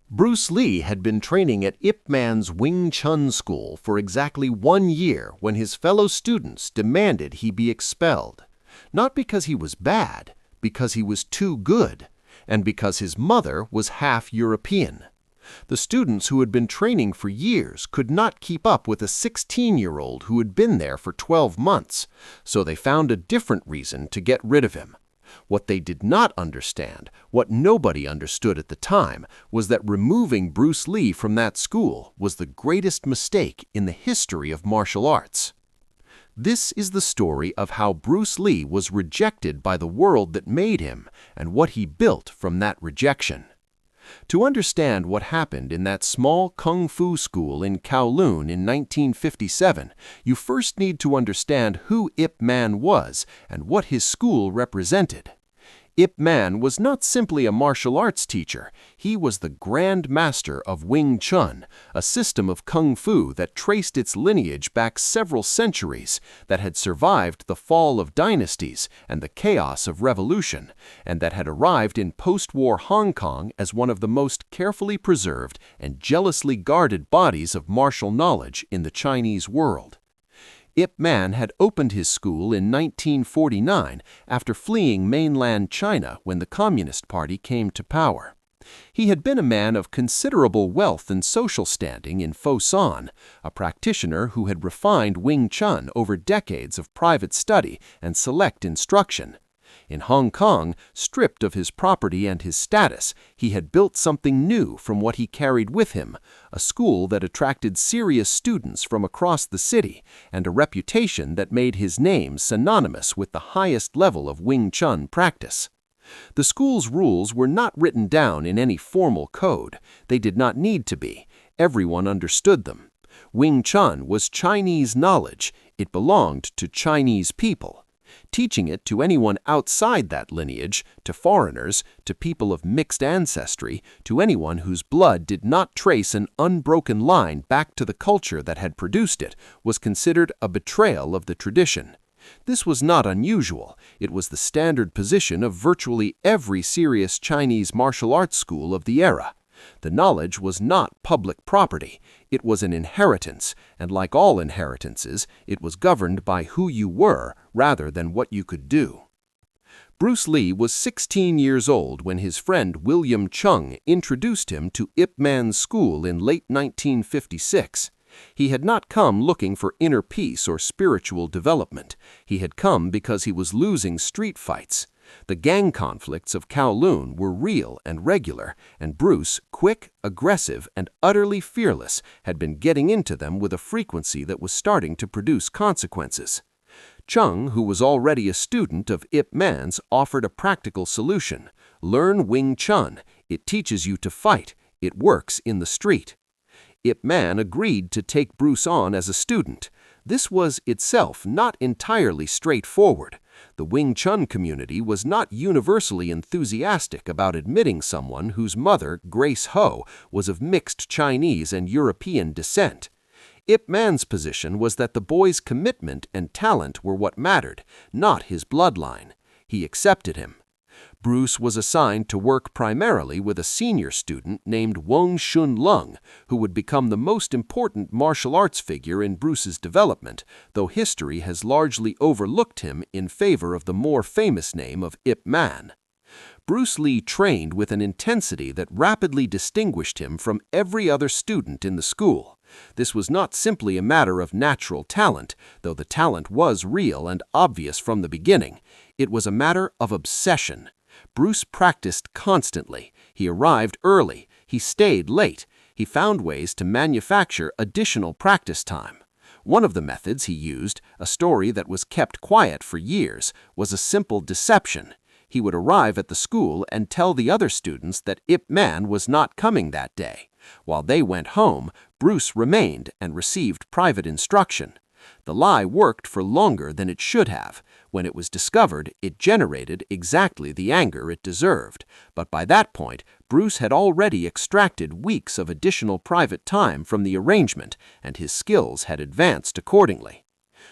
Bruce Lee had been training at Ip Man's Wing Chun school for exactly 1 year when his fellow students demanded he be expelled. Not because he was bad, because he was too good, and because his mother was half European. The students who had been training for years could not keep up with a 16-year-old who had been there for 12 months, so they found a different reason to get rid of him. What they did not understand, what nobody understood at the time, was that removing Bruce Lee from that school was the greatest mistake in the history of martial arts. This is the story of how Bruce Lee was rejected by the world that made him and what he built from that rejection. To understand what happened in that small kung fu school in Kowloon in 1957, you first need to understand who Ip Man was and what his school represented. Ip Man was not simply a martial arts teacher, he was the Grand Master of Wing Chun, a system of kung fu that traced its lineage back several centuries, that had survived the fall of dynasties and the chaos of revolution, and that had arrived in post-war Hong Kong as one of the most carefully preserved and jealously guarded bodies of martial knowledge in the Chinese world. Ip Man had opened his school in 1949 after fleeing mainland China when the Communist Party came to power. He had been a man of considerable wealth and social standing in Fosun, a practitioner who had refined Wing Chun over decades of private study and select instruction. In Hong Kong, stripped of his property and his status, he had built something new from what he carried with him, a school that attracted serious students from across the city, and a reputation that made his name synonymous with the highest level of Wing Chun practice. The school's rules were not written down in any formal code. They did not need to be. Everyone understood them. Wing Chun was Chinese knowledge. It belonged to Chinese people. Teaching it to anyone outside that lineage, to foreigners, to people of mixed ancestry, to anyone whose blood did not trace an unbroken line back to the culture that had produced it, was considered a betrayal of the tradition. This was not unusual. It was the standard position of virtually every serious Chinese martial arts school of the era. The knowledge was not public property. It was an inheritance, and like all inheritances, it was governed by who you were rather than what you could do. Bruce Lee was 16 years old when his friend William Chung introduced him to Ip Man's school in late 1956. He had not come looking for inner peace or spiritual development. He had come because he was losing street fights. The gang conflicts of Kowloon were real and regular, and Bruce, quick, aggressive, and utterly fearless, had been getting into them with a frequency that was starting to produce consequences. Chung, who was already a student of Ip Man's, offered a practical solution. Learn Wing Chun. It teaches you to fight. It works in the street. Ip Man agreed to take Bruce on as a student. This was itself not entirely straightforward. The Wing Chun community was not universally enthusiastic about admitting someone whose mother, Grace Ho, was of mixed Chinese and European descent. Ip Man's position was that the boy's commitment and talent were what mattered, not his bloodline. He accepted him. Bruce was assigned to work primarily with a senior student named Wong Shun Lung, who would become the most important martial arts figure in Bruce's development, though history has largely overlooked him in favor of the more famous name of Ip Man. Bruce Lee trained with an intensity that rapidly distinguished him from every other student in the school. This was not simply a matter of natural talent, though the talent was real and obvious from the beginning. It was a matter of obsession. Bruce practiced constantly. He arrived early. He stayed late. He found ways to manufacture additional practice time. One of the methods he used, a story that was kept quiet for years, was a simple deception. He would arrive at the school and tell the other students that Ip Man was not coming that day. While they went home, Bruce remained and received private instruction. The lie worked for longer than it should have. When it was discovered, it generated exactly the anger it deserved. But by that point, Bruce had already extracted weeks of additional private time from the arrangement, and his skills had advanced accordingly.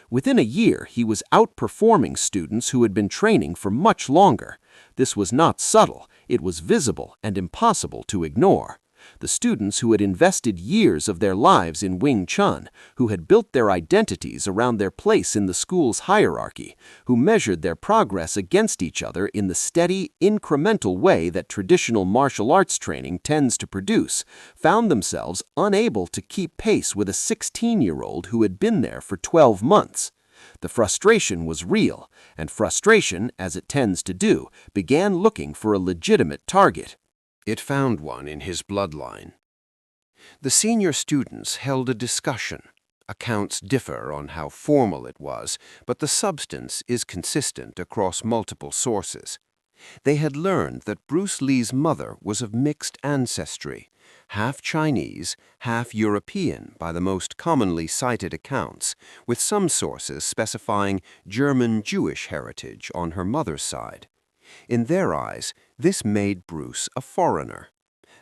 Within a year, he was outperforming students who had been training for much longer. This was not subtle. It was visible and impossible to ignore. The students who had invested years of their lives in Wing Chun, who had built their identities around their place in the school's hierarchy, who measured their progress against each other in the steady, incremental way that traditional martial arts training tends to produce, found themselves unable to keep pace with a 16-year-old who had been there for 12 months. The frustration was real, and frustration, as it tends to do, began looking for a legitimate target. It found one in his bloodline. The senior students held a discussion. Accounts differ on how formal it was, but the substance is consistent across multiple sources. They had learned that Bruce Lee's mother was of mixed ancestry, half Chinese, half European by the most commonly cited accounts, with some sources specifying German Jewish heritage on her mother's side. In their eyes, this made Bruce a foreigner.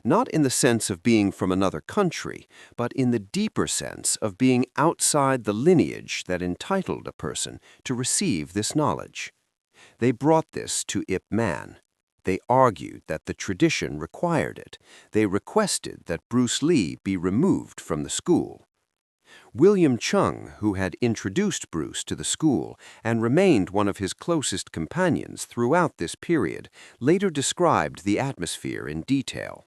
Not in the sense of being from another country, but in the deeper sense of being outside the lineage that entitled a person to receive this knowledge. They brought this to Ip Man. They argued that the tradition required it. They requested that Bruce Lee be removed from the school. William Chung, who had introduced Bruce to the school and remained one of his closest companions throughout this period, later described the atmosphere in detail.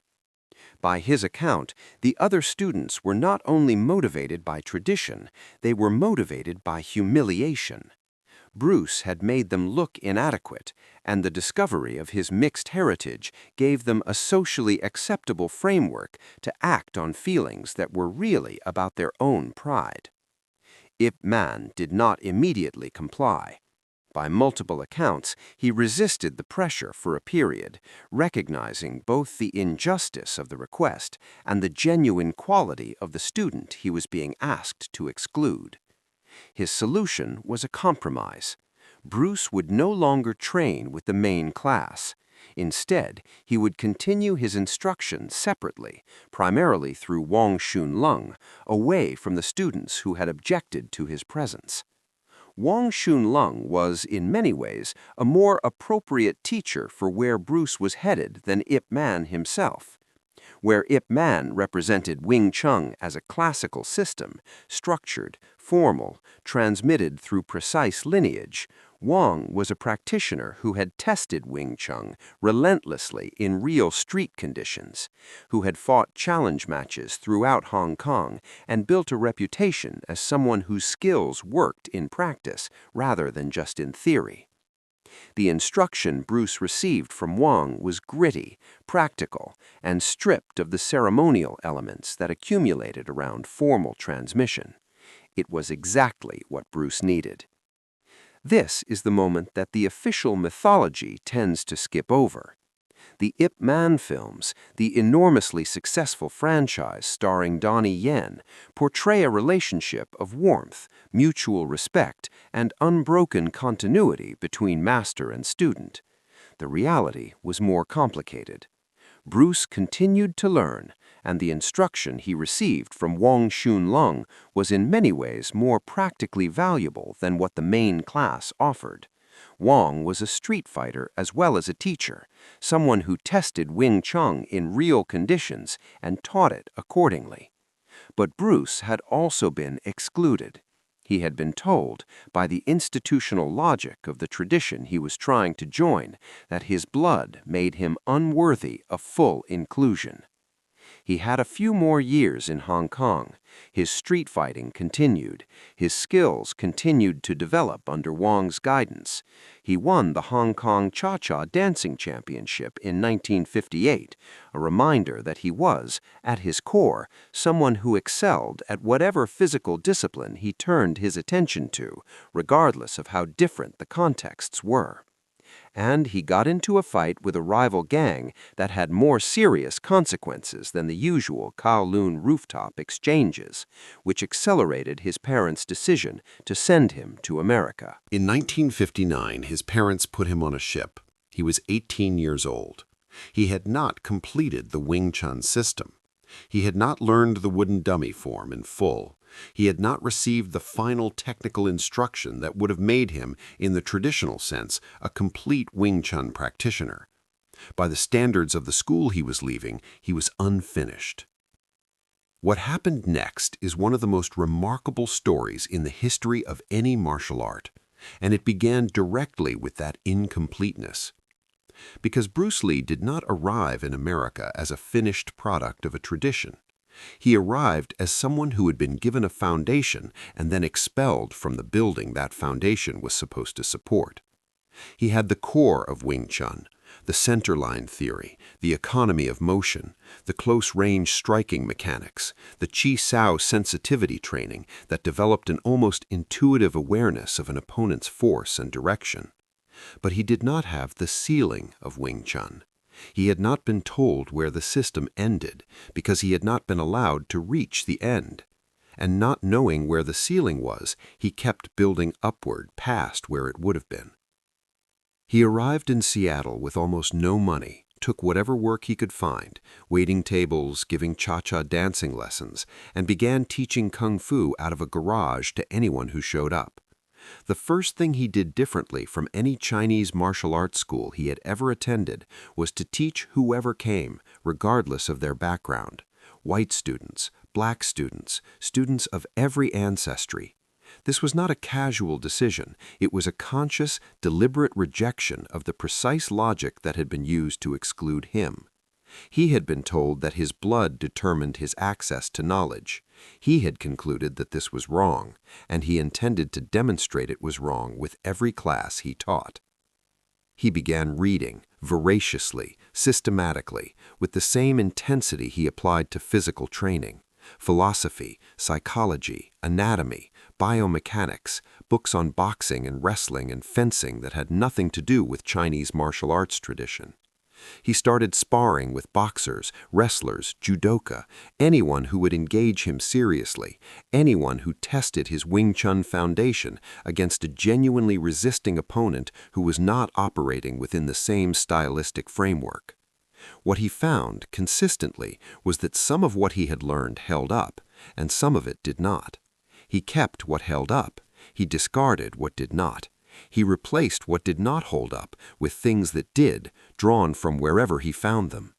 By his account, the other students were not only motivated by tradition, they were motivated by humiliation. Bruce had made them look inadequate, and the discovery of his mixed heritage gave them a socially acceptable framework to act on feelings that were really about their own pride. Ip Man did not immediately comply. By multiple accounts, he resisted the pressure for a period, recognizing both the injustice of the request and the genuine quality of the student he was being asked to exclude. His solution was a compromise. Bruce would no longer train with the main class. Instead, he would continue his instruction separately, primarily through Wang Shun-lung, away from the students who had objected to his presence. Wang Shun-lung was, in many ways, a more appropriate teacher for where Bruce was headed than Ip Man himself. Where Ip Man represented Wing Chun as a classical system, structured, formal, transmitted through precise lineage, Wang was a practitioner who had tested Wing Chun relentlessly in real street conditions, who had fought challenge matches throughout Hong Kong and built a reputation as someone whose skills worked in practice rather than just in theory. The instruction Bruce received from Wang was gritty, practical, and stripped of the ceremonial elements that accumulated around formal transmission. It was exactly what Bruce needed. This is the moment that the official mythology tends to skip over. The Ip Man films, the enormously successful franchise starring Donnie Yen, portray a relationship of warmth, mutual respect, and unbroken continuity between master and student. The reality was more complicated. Bruce continued to learn, and the instruction he received from Wang Shun-lung was in many ways more practically valuable than what the main class offered. Wang was a street fighter as well as a teacher, someone who tested Wing Chun in real conditions and taught it accordingly. But Bruce had also been excluded. He had been told, by the institutional logic of the tradition he was trying to join, that his blood made him unworthy of full inclusion. He had a few more years in Hong Kong. His street fighting continued. His skills continued to develop under Wang's guidance. He won the Hong Kong Cha-Cha Dancing Championship in 1958, a reminder that he was, at his core, someone who excelled at whatever physical discipline he turned his attention to, regardless of how different the contexts were. And he got into a fight with a rival gang that had more serious consequences than the usual Kowloon rooftop exchanges, which accelerated his parents' decision to send him to America. In 1959, his parents put him on a ship. He was 18 years old. He had not completed the Wing Chun system. He had not learned the wooden dummy form in full. He had not received the final technical instruction that would have made him, in the traditional sense, a complete Wing Chun practitioner. By the standards of the school he was leaving, he was unfinished. What happened next is one of the most remarkable stories in the history of any martial art, and it began directly with that incompleteness. Because Bruce Lee did not arrive in America as a finished product of a tradition. He arrived as someone who had been given a foundation and then expelled from the building that foundation was supposed to support. He had the core of Wing Chun, the centerline theory, the economy of motion, the close-range striking mechanics, the Chi Sao sensitivity training that developed an almost intuitive awareness of an opponent's force and direction. But he did not have the ceiling of Wing Chun. He had not been told where the system ended because he had not been allowed to reach the end. And not knowing where the ceiling was, he kept building upward past where it would have been. He arrived in Seattle with almost no money, took whatever work he could find, waiting tables, giving cha-cha dancing lessons, and began teaching kung fu out of a garage to anyone who showed up. The first thing he did differently from any Chinese martial arts school he had ever attended was to teach whoever came, regardless of their background. White students, black students, students of every ancestry. This was not a casual decision. It was a conscious, deliberate rejection of the precise logic that had been used to exclude him. He had been told that his blood determined his access to knowledge. He had concluded that this was wrong, and he intended to demonstrate it was wrong with every class he taught. He began reading, voraciously, systematically, with the same intensity he applied to physical training. Philosophy, psychology, anatomy, biomechanics, books on boxing and wrestling and fencing that had nothing to do with Chinese martial arts tradition. He started sparring with boxers, wrestlers, judoka, anyone who would engage him seriously, anyone who tested his Wing Chun foundation against a genuinely resisting opponent who was not operating within the same stylistic framework. What he found, consistently, was that some of what he had learned held up, and some of it did not. He kept what held up. He discarded what did not. He replaced what did not hold up with things that did, drawn from wherever he found them.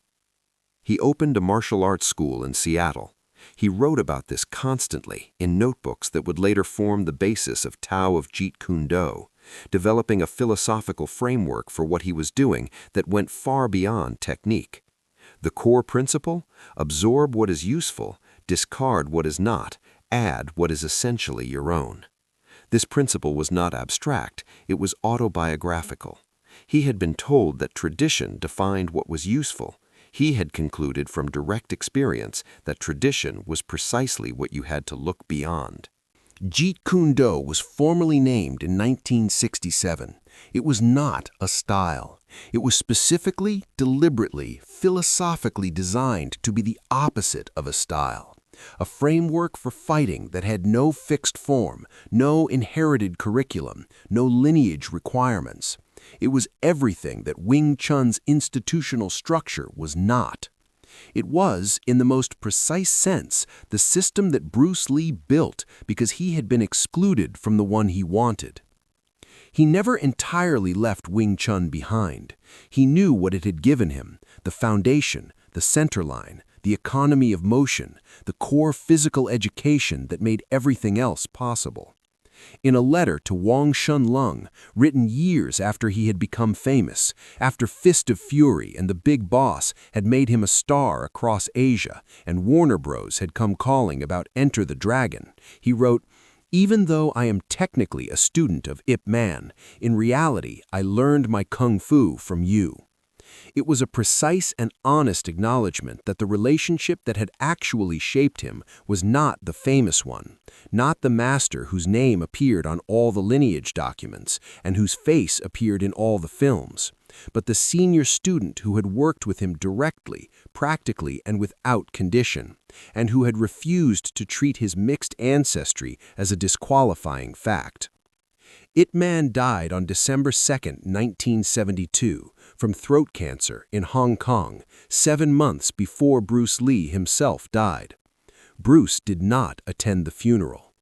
He opened a martial arts school in Seattle. He wrote about this constantly in notebooks that would later form the basis of Tao of Jeet Kune, developing a philosophical framework for what he was doing that went far beyond technique. The core principle? Absorb what is useful, discard what is not, add what is essentially your own. This principle was not abstract, it was autobiographical. He had been told that tradition defined what was useful. He had concluded from direct experience that tradition was precisely what you had to look beyond. Jeet Kune was formally named in 1967. It was not a style. It was specifically, deliberately, philosophically designed to be the opposite of a style. A framework for fighting that had no fixed form, no inherited curriculum, no lineage requirements. It was everything that Wing Chun's institutional structure was not. It was, in the most precise sense, the system that Bruce Lee built because he had been excluded from the one he wanted. He never entirely left Wing Chun behind. He knew what it had given him, the foundation, the centerline, the economy of motion, the core physical education that made everything else possible. In a letter to Wang Shunlung, written years after he had become famous, after Fist of Fury and The Big Boss had made him a star across Asia, and Warner Bros. Had come calling about Enter the Dragon, he wrote, "Even though I am technically a student of Ip Man, in reality I learned my kung fu from you." It was a precise and honest acknowledgement that the relationship that had actually shaped him was not the famous one, not the master whose name appeared on all the lineage documents and whose face appeared in all the films, but the senior student who had worked with him directly, practically, and without condition, and who had refused to treat his mixed ancestry as a disqualifying fact. Ip Man died on December 2, 1972, from throat cancer in Hong Kong, 7 months before Bruce Lee himself died. Bruce did not attend the funeral.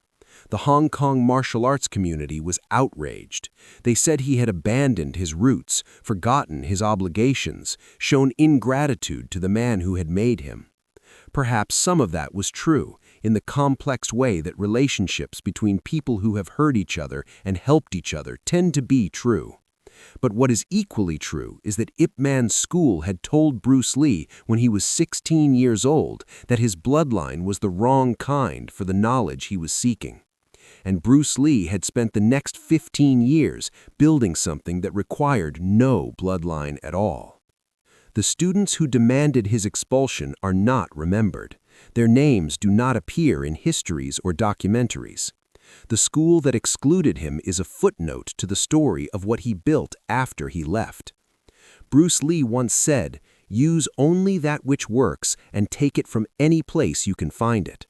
The Hong Kong martial arts community was outraged. They said he had abandoned his roots, forgotten his obligations, shown ingratitude to the man who had made him. Perhaps some of that was true, in the complex way that relationships between people who have hurt each other and helped each other tend to be true. But what is equally true is that Ip Man's school had told Bruce Lee when he was 16 years old that his bloodline was the wrong kind for the knowledge he was seeking. And Bruce Lee had spent the next 15 years building something that required no bloodline at all. The students who demanded his expulsion are not remembered. Their names do not appear in histories or documentaries. The school that excluded him is a footnote to the story of what he built after he left. Bruce Lee once said, "Use only that which works and take it from any place you can find it."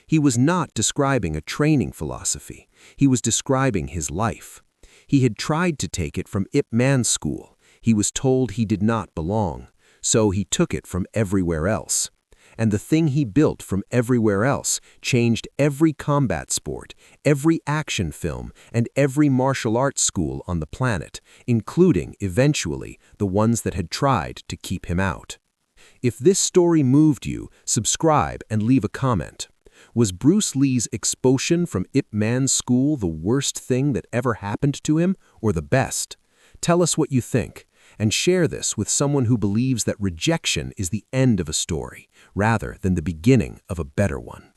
He was not describing a training philosophy. He was describing his life. He had tried to take it from Ip Man's school. He was told he did not belong, so he took it from everywhere else. And the thing he built from everywhere else changed every combat sport, every action film, and every martial arts school on the planet, including, eventually, the ones that had tried to keep him out. If this story moved you, subscribe and leave a comment. Was Bruce Lee's expulsion from Ip Man's school the worst thing that ever happened to him, or the best? Tell us what you think, and share this with someone who believes that rejection is the end of a story, rather than the beginning of a better one.